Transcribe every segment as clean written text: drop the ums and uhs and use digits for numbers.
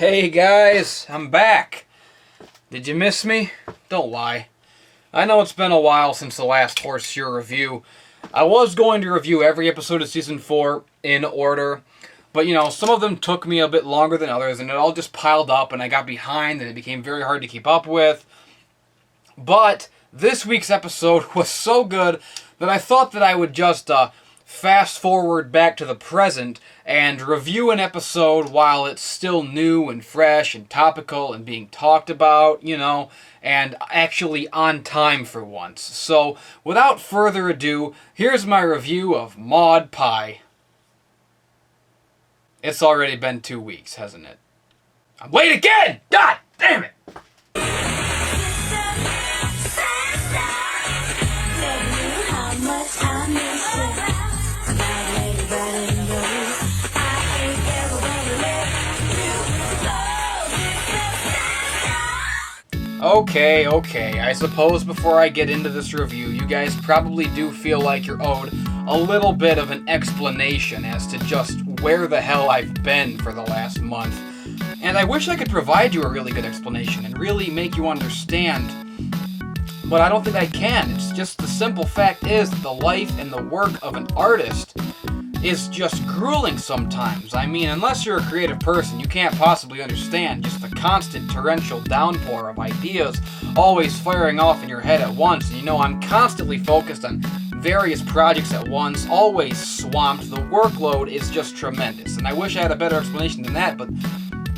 Hey guys, I'm back. Did you miss me? Don't lie. I know it's been a while since the last Horseshoe review. I was going to review every episode of Season 4 in order, but some of them took me a bit longer than others, and it all just piled up, and I got behind, and it became very hard to keep up with. But this week's episode was so good that I thought that I would just fast forward back to the present and review an episode while it's still new and fresh and topical and being talked about, and actually on time for once. So, without further ado, here's my review of Maud Pie. It's already been 2 weeks, hasn't it? I'm late again! God damn it! Okay, I suppose before I get into this review, you guys probably do feel like you're owed a little bit of an explanation as to just where the hell I've been for the last month. And I wish I could provide you a really good explanation and really make you understand, but I don't think I can. It's just the simple fact is that the life and the work of an artist is just grueling sometimes. I mean, unless you're a creative person, you can't possibly understand just the constant torrential downpour of ideas always firing off in your head at once. And I'm constantly focused on various projects at once, always swamped. The workload is just tremendous. And I wish I had a better explanation than that, but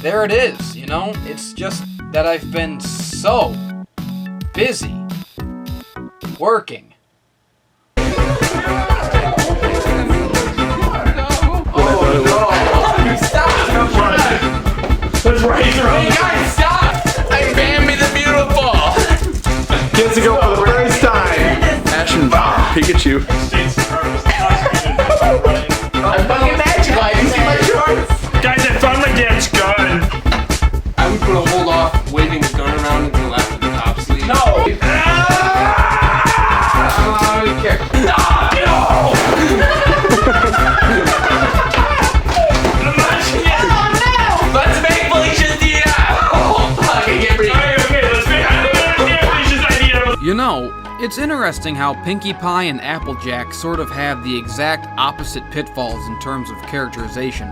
there it is, It's just that I've been so busy working. Let's raise her up. Hey guys, stop! Hey, Bambi the Beautiful! Gets to go for the first time! Ash and Pikachu. I'm fucking magic light. You see my shorts? Guys, I found my dad's gun. I would put a hold off waving the gun around until after the top sleeve. No! I don't care. Let's make Felicia's idea! Oh, fuck, I can't breathe. Okay, let's make Felicia's idea. It's interesting how Pinkie Pie and Applejack sort of have the exact opposite pitfalls in terms of characterization.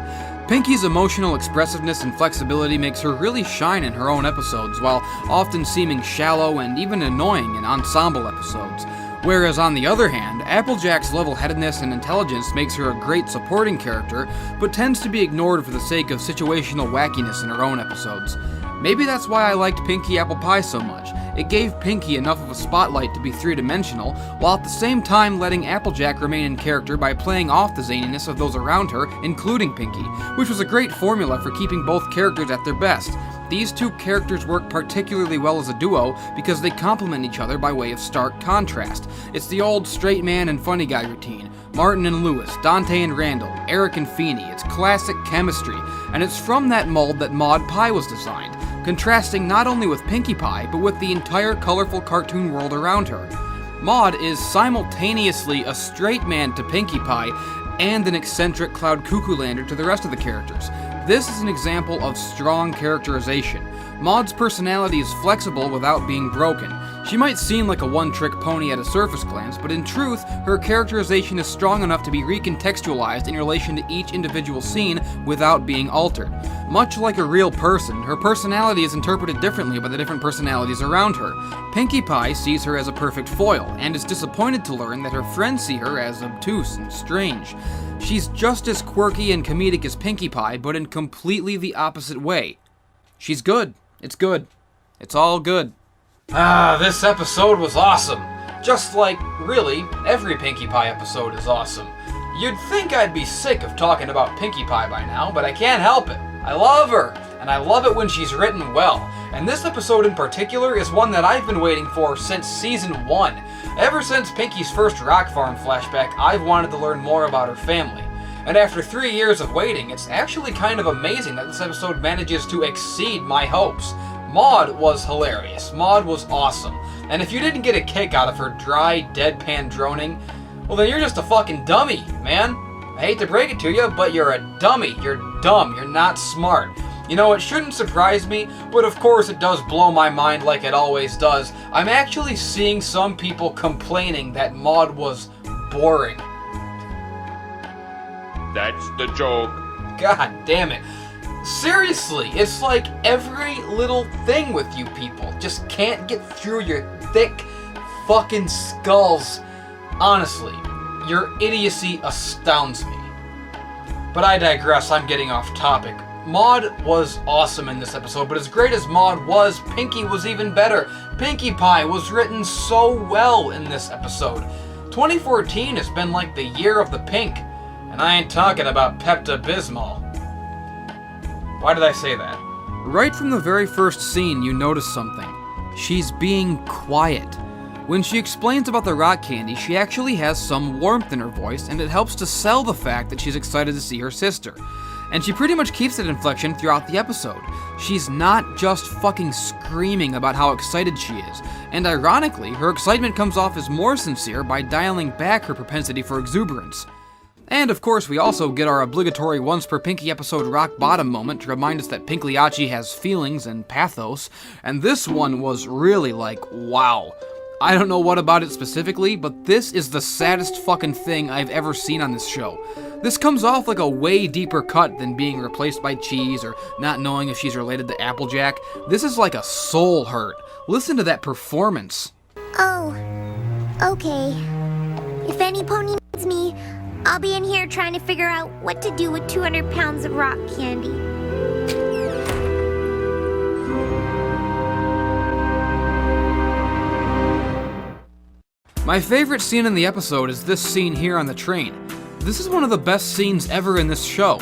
Pinkie's emotional expressiveness and flexibility makes her really shine in her own episodes, while often seeming shallow and even annoying in ensemble episodes. Whereas on the other hand, Applejack's level-headedness and intelligence makes her a great supporting character, but tends to be ignored for the sake of situational wackiness in her own episodes. Maybe that's why I liked Pinkie Apple Pie so much. It gave Pinkie enough of a spotlight to be three-dimensional, while at the same time letting Applejack remain in character by playing off the zaniness of those around her, including Pinkie, which was a great formula for keeping both characters at their best. These two characters work particularly well as a duo because they complement each other by way of stark contrast. It's the old straight man and funny guy routine. Martin and Lewis, Dante and Randall, Eric and Feeney. It's classic chemistry, and it's from that mold that Maud Pie was designed, contrasting not only with Pinkie Pie, but with the entire colorful cartoon world around her. Maud is simultaneously a straight man to Pinkie Pie and an eccentric Cloud Cuckoo Lander to the rest of the characters. This is an example of strong characterization. Maud's personality is flexible without being broken. She might seem like a one-trick pony at a surface glance, but in truth, her characterization is strong enough to be recontextualized in relation to each individual scene without being altered. Much like a real person, her personality is interpreted differently by the different personalities around her. Pinkie Pie sees her as a perfect foil, and is disappointed to learn that her friends see her as obtuse and strange. She's just as quirky and comedic as Pinkie Pie, but in completely the opposite way. She's good. It's good. It's all good. This episode was awesome. Just like, really, every Pinkie Pie episode is awesome. You'd think I'd be sick of talking about Pinkie Pie by now, but I can't help it. I love her, and I love it when she's written well. And this episode in particular is one that I've been waiting for since Season 1. Ever since Pinkie's first rock farm flashback, I've wanted to learn more about her family. And after 3 years of waiting, it's actually kind of amazing that this episode manages to exceed my hopes. Maud was hilarious. Maud was awesome. And if you didn't get a kick out of her dry, deadpan droning, well then you're just a fucking dummy, man. I hate to break it to you, but you're a dummy. You're dumb. You're not smart. You know, it shouldn't surprise me, but of course it does blow my mind like it always does. I'm actually seeing some people complaining that Maude was boring. That's the joke. God damn it. Seriously, it's like every little thing with you people just can't get through your thick fucking skulls. Honestly, your idiocy astounds me. But I digress, I'm getting off topic. Maude was awesome in this episode, but as great as Maude was, Pinkie was even better. Pinkie Pie was written so well in this episode. 2014 has been like the year of the pink, and I ain't talking about Pepto-Bismol. Why did I say that? Right from the very first scene, you notice something. She's being quiet. When she explains about the rock candy, she actually has some warmth in her voice, and it helps to sell the fact that she's excited to see her sister. And she pretty much keeps that inflection throughout the episode. She's not just fucking screaming about how excited she is. And ironically, her excitement comes off as more sincere by dialing back her propensity for exuberance. And of course, we also get our obligatory once per Pinkie episode rock bottom moment to remind us that Pinkliachi has feelings and pathos, and this one was really like, wow. I don't know what about it specifically, but this is the saddest fucking thing I've ever seen on this show. This comes off like a way deeper cut than being replaced by Cheese or not knowing if she's related to Applejack. This is like a soul hurt. Listen to that performance. Oh, okay. If any pony needs me, I'll be in here trying to figure out what to do with 200 pounds of rock candy. My favorite scene in the episode is this scene here on the train. This is one of the best scenes ever in this show.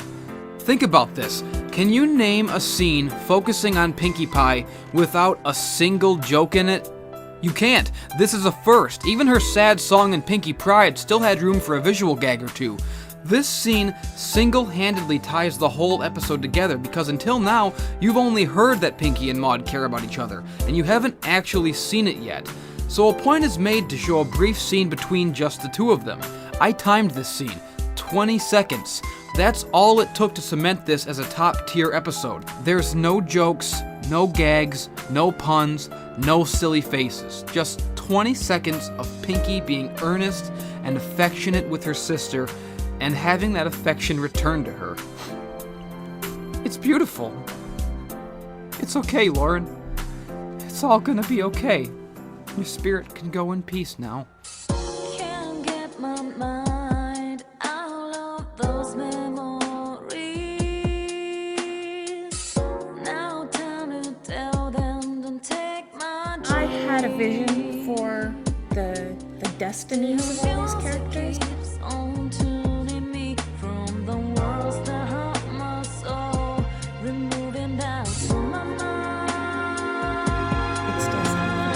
Think about this. Can you name a scene focusing on Pinkie Pie without a single joke in it? You can't. This is a first. Even her sad song in Pinkie Pride still had room for a visual gag or two. This scene single-handedly ties the whole episode together because until now, you've only heard that Pinkie and Maude care about each other, and you haven't actually seen it yet. So a point is made to show a brief scene between just the two of them. I timed this scene. 20 seconds. That's all it took to cement this as a top-tier episode. There's no jokes, no gags, no puns, no silly faces. Just 20 seconds of Pinkie being earnest and affectionate with her sister and having that affection returned to her. It's beautiful. It's okay, Lauren. It's all gonna be okay. Your spirit can go in peace now. Can't get my mind out of those memories. Now time to tell them, don't take my dreams. I had a vision for the destinies of all these characters. Keeps on tuning me from the worlds that hurt my soul, removing doubts from my mind. It still sounds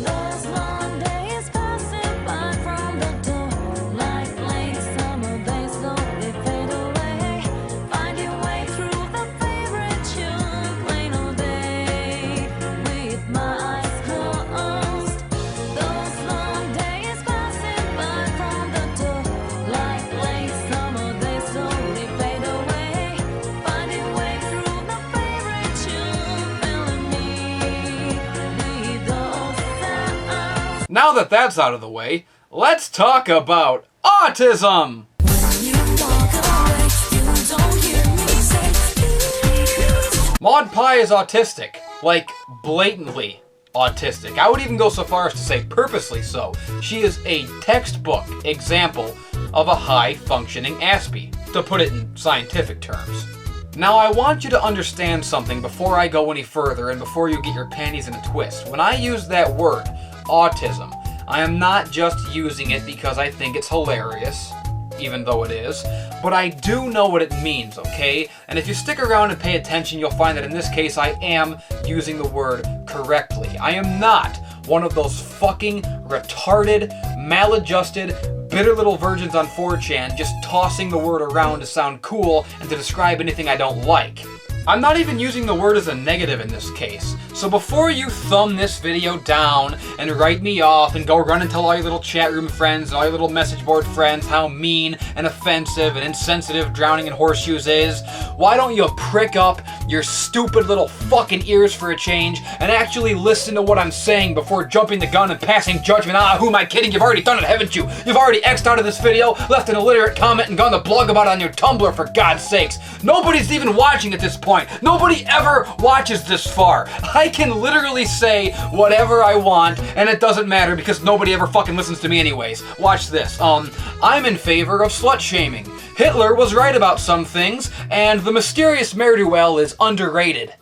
Those long days passing by from the door, like late summer days slowly fade away. Find your way through the favorite tune, playing all day with my eyes closed. Those long days passing by from the door, like late summer days slowly fade away. Find your way through the favorite tune, filling me with those sounds. Now that that's out of the way, let's talk about autism! Maude Pie is autistic. Like, blatantly autistic. I would even go so far as to say purposely so. She is a textbook example of a high-functioning Aspie, to put it in scientific terms. Now, I want you to understand something before I go any further and before you get your panties in a twist. When I use that word, autism, I am not just using it because I think it's hilarious, even though it is, but I do know what it means, okay? And if you stick around and pay attention, you'll find that in this case I am using the word correctly. I am not one of those fucking retarded, maladjusted, bitter little virgins on 4chan just tossing the word around to sound cool and to describe anything I don't like. I'm not even using the word as a negative in this case. So before you thumb this video down and write me off and go run and tell all your little chat room friends and all your little message board friends how mean and offensive and insensitive drowning in horseshoes is, why don't you prick up your stupid little fucking ears for a change and actually listen to what I'm saying before jumping the gun and passing judgment? Who am I kidding? You've already done it, haven't you? You've already X'd out of this video, left an illiterate comment, and gone to blog about it on your Tumblr, for God's sakes. Nobody's even watching at this point. Nobody ever watches this far. I can literally say whatever I want, and it doesn't matter because nobody ever fucking listens to me anyways. Watch this. I'm in favor of slut-shaming. Hitler was right about some things, and the mysterious ne'er-do-well is underrated.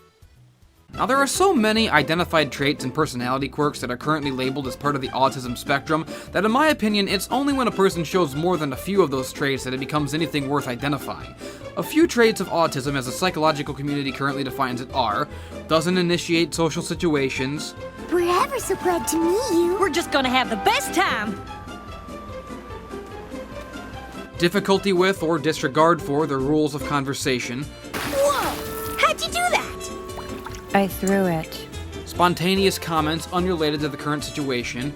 Now, there are so many identified traits and personality quirks that are currently labeled as part of the autism spectrum that, in my opinion, it's only when a person shows more than a few of those traits that it becomes anything worth identifying. A few traits of autism, as the psychological community currently defines it, are: doesn't initiate social situations. We're ever so glad to meet you. We're just gonna have the best time. Difficulty with or disregard for the rules of conversation. Whoa! How'd you do that? I threw it. Spontaneous comments unrelated to the current situation.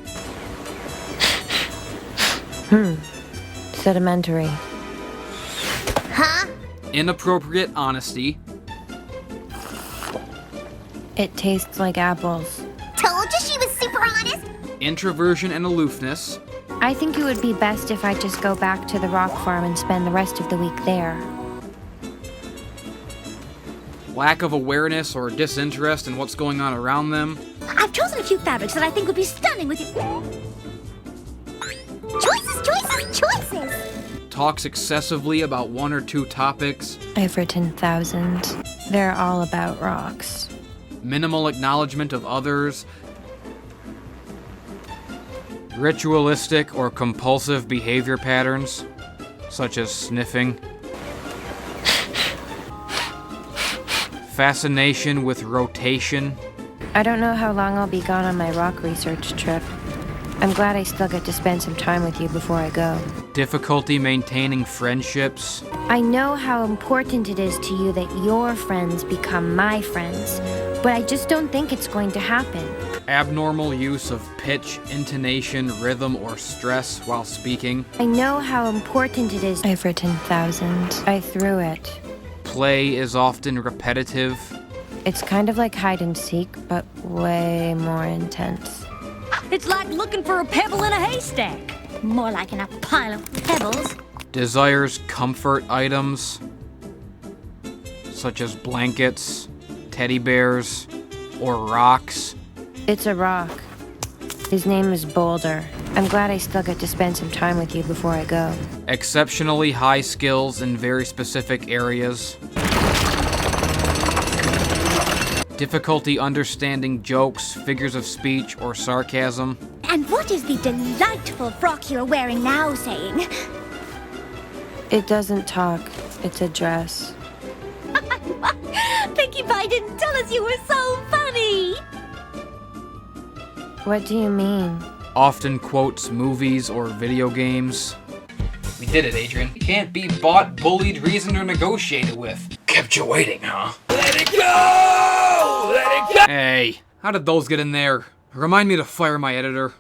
Sedimentary. Huh? Inappropriate honesty. It tastes like apples. Told you she was super honest. Introversion and aloofness. I think it would be best if I just go back to the rock farm and spend the rest of the week there. Lack of awareness or disinterest in what's going on around them. I've chosen a few fabrics that I think would be stunning with you. Choices! Talks excessively about one or two topics. I've written thousands. They're all about rocks. Minimal acknowledgement of others. Ritualistic or compulsive behavior patterns, such as sniffing. Fascination with rotation. I don't know how long I'll be gone on my rock research trip. I'm glad I still get to spend some time with you before I go. Difficulty maintaining friendships. I know how important it is to you that your friends become my friends, but I just don't think it's going to happen. Abnormal use of pitch, intonation, rhythm, or stress while speaking. I know how important it is. I've written thousands. I threw it. Play is often repetitive. It's kind of like hide and seek, but way more intense. It's like looking for a pebble in a haystack. More like in a pile of pebbles. Desires comfort items, such as blankets, teddy bears, or rocks. It's a rock. His name is Boulder. I'm glad I still get to spend some time with you before I go. Exceptionally high skills in very specific areas. Difficulty understanding jokes, figures of speech, or sarcasm. And what is the delightful frock you're wearing now saying? It doesn't talk. It's a dress. Pinkie Pie didn't tell us you were so funny! What do you mean? Often quotes movies or video games. We did it, Adrian. Can't be bought, bullied, reasoned, or negotiated with. Kept you waiting, huh? Let it go! Let it go! Hey, how did those get in there? Remind me to fire my editor.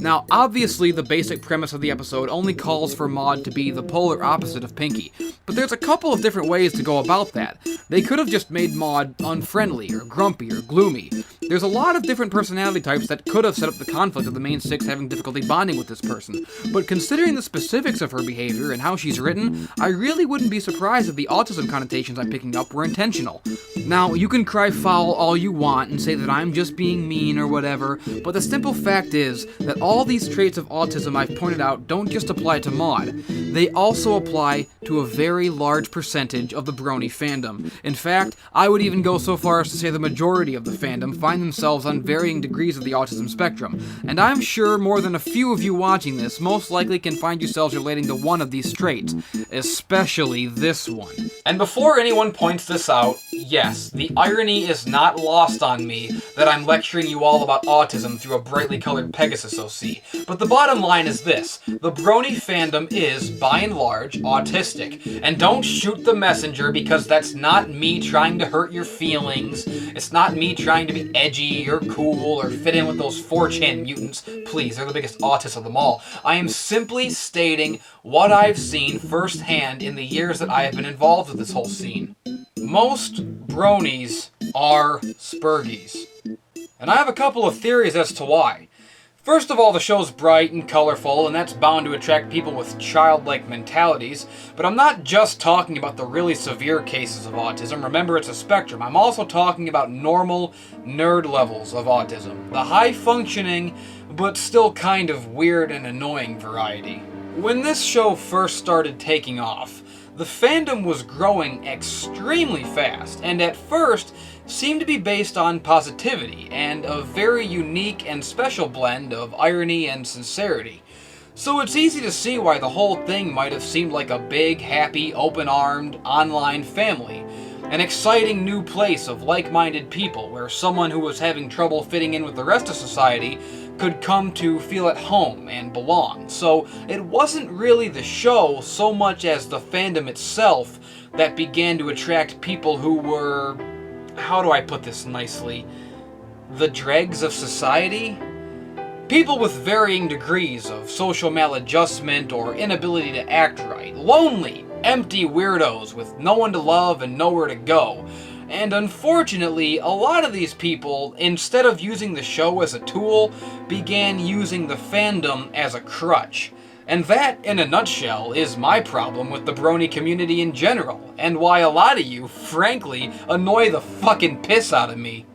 Now, obviously, the basic premise of the episode only calls for Maud to be the polar opposite of Pinkie, but there's a couple of different ways to go about that. They could have just made Maud unfriendly, or grumpy, or gloomy. There's a lot of different personality types that could have set up the conflict of the main six having difficulty bonding with this person, but considering the specifics of her behavior and how she's written, I really wouldn't be surprised if the autism connotations I'm picking up were intentional. Now, you can cry foul all you want and say that I'm just being mean or whatever, but the simple fact is that all these traits of autism I've pointed out don't just apply to Maud. They also apply to a very large percentage of the Brony fandom. In fact, I would even go so far as to say the majority of the fandom find themselves on varying degrees of the autism spectrum, and I'm sure more than a few of you watching this most likely can find yourselves relating to one of these traits, especially this one. And before anyone points this out, yes, yes, the irony is not lost on me that I'm lecturing you all about autism through a brightly colored Pegasus OC. But the bottom line is this: the Brony fandom is, by and large, autistic. And don't shoot the messenger, because that's not me trying to hurt your feelings. It's not me trying to be edgy or cool or fit in with those 4chan mutants. Please, they're the biggest autists of them all. I am simply stating what I've seen firsthand in the years that I have been involved with this whole scene. Most bronies are spurgies. And I have a couple of theories as to why. First of all, the show's bright and colorful, and that's bound to attract people with childlike mentalities, but I'm not just talking about the really severe cases of autism. Remember, it's a spectrum. I'm also talking about normal nerd levels of autism. The high-functioning, but still kind of weird and annoying variety. When this show first started taking off, the fandom was growing extremely fast, and at first seemed to be based on positivity and a very unique and special blend of irony and sincerity. So it's easy to see why the whole thing might have seemed like a big, happy, open-armed online family. An exciting new place of like-minded people where someone who was having trouble fitting in with the rest of society could come to feel at home and belong. So it wasn't really the show so much as the fandom itself that began to attract people who were, how do I put this nicely, the dregs of society? People with varying degrees of social maladjustment or inability to act right. Lonely, empty weirdos with no one to love and nowhere to go. And unfortunately, a lot of these people, instead of using the show as a tool, began using the fandom as a crutch. And that, in a nutshell, is my problem with the brony community in general, and why a lot of you, frankly, annoy the fucking piss out of me.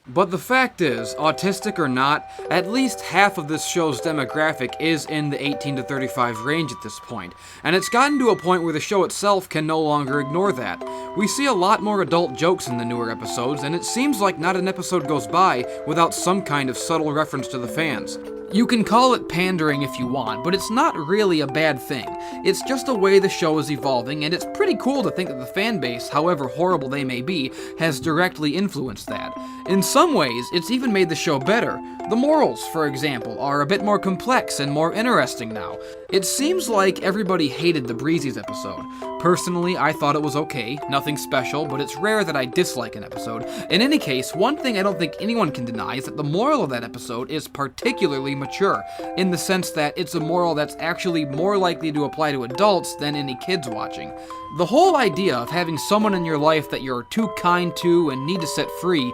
But the fact is, autistic or not, at least half of this show's demographic is in the 18 to 35 range at this point, and it's gotten to a point where the show itself can no longer ignore that. We see a lot more adult jokes in the newer episodes, and it seems like not an episode goes by without some kind of subtle reference to the fans. You can call it pandering if you want, but it's not really a bad thing. It's just a way the show is evolving, and it's pretty cool to think that the fan base, however horrible they may be, has directly influenced that. In some ways, it's even made the show better. The morals, for example, are a bit more complex and more interesting now. It seems like everybody hated the Breezy's episode. Personally, I thought it was okay, nothing special, but it's rare that I dislike an episode. In any case, one thing I don't think anyone can deny is that the moral of that episode is particularly mature, in the sense that it's a moral that's actually more likely to apply to adults than any kids watching. The whole idea of having someone in your life that you're too kind to and need to set free,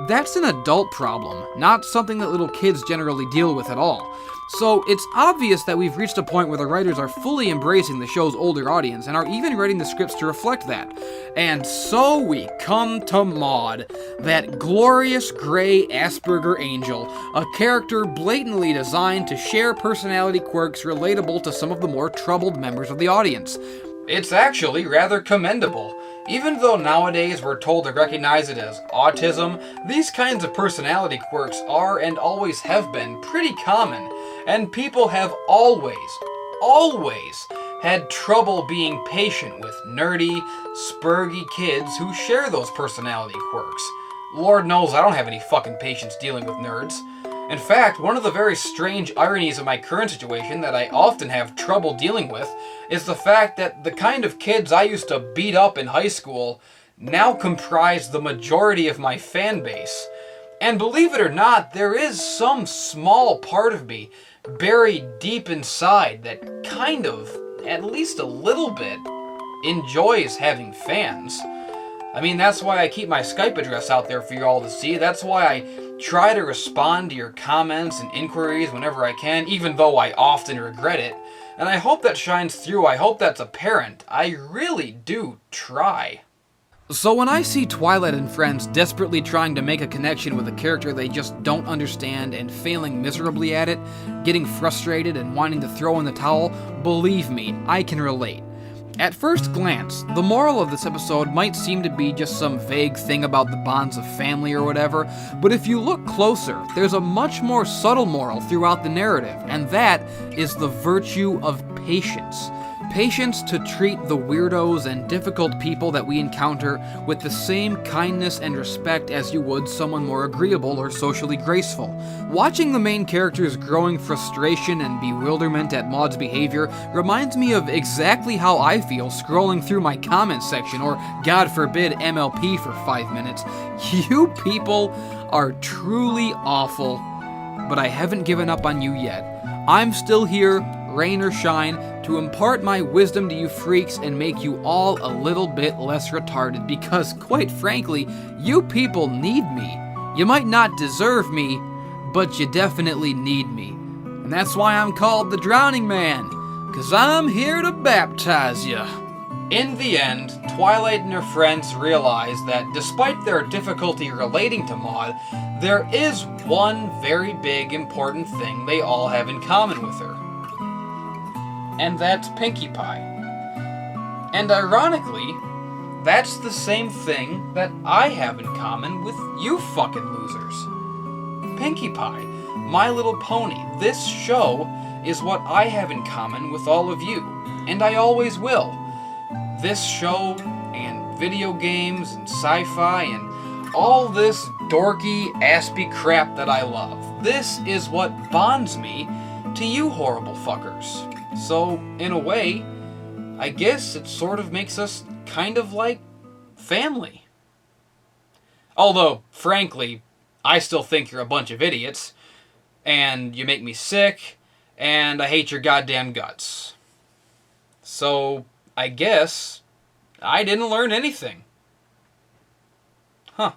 that's an adult problem, not something that little kids generally deal with at all. So it's obvious that we've reached a point where the writers are fully embracing the show's older audience and are even writing the scripts to reflect that. And so we come to Maud, that glorious gray Asperger angel, a character blatantly designed to share personality quirks relatable to some of the more troubled members of the audience. It's actually rather commendable. Even though nowadays we're told to recognize it as autism, these kinds of personality quirks are and always have been pretty common, and people have always had trouble being patient with nerdy, spurgy kids who share those personality quirks. Lord knows I don't have any fucking patience dealing with nerds. In fact, one of the very strange ironies of my current situation that I often have trouble dealing with is the fact that the kind of kids I used to beat up in high school now comprise the majority of my fan base. And believe it or not, there is some small part of me buried deep inside that kind of, at least a little bit, enjoys having fans. I mean, that's why I keep my Skype address out there for you all to see. That's why I try to respond to your comments and inquiries whenever I can, even though I often regret it. And I hope that shines through. I hope that's apparent. I really do try. So when I see Twilight and friends desperately trying to make a connection with a character they just don't understand and failing miserably at it, getting frustrated and wanting to throw in the towel, believe me, I can relate. At first glance, the moral of this episode might seem to be just some vague thing about the bonds of family or whatever, but if you look closer, there's a much more subtle moral throughout the narrative, and that is the virtue of patience. Patience to treat the weirdos and difficult people that we encounter with the same kindness and respect as you would someone more agreeable or socially graceful. Watching the main character's growing frustration and bewilderment at Maud's behavior reminds me of exactly how I feel scrolling through my comments section, or God forbid MLP for 5 minutes. You people are truly awful, but I haven't given up on you yet. I'm still here, rain or shine, to impart my wisdom to you freaks and make you all a little bit less retarded, because, quite frankly, you people need me. You might not deserve me, but you definitely need me. And that's why I'm called the Drowning Man, 'cause I'm here to baptize you. In the end, Twilight and her friends realize that despite their difficulty relating to Maud, there is one very big important thing they all have in common with her. And that's Pinkie Pie. And ironically, that's the same thing that I have in common with you fucking losers. Pinkie Pie, My Little Pony, this show is what I have in common with all of you, and I always will. This show, and video games, and sci-fi, and all this dorky, aspy crap that I love. This is what bonds me to you horrible fuckers. So, in a way, I guess it sort of makes us kind of like family. Although, frankly, I still think you're a bunch of idiots, and you make me sick, and I hate your goddamn guts. So, I guess I didn't learn anything. Huh.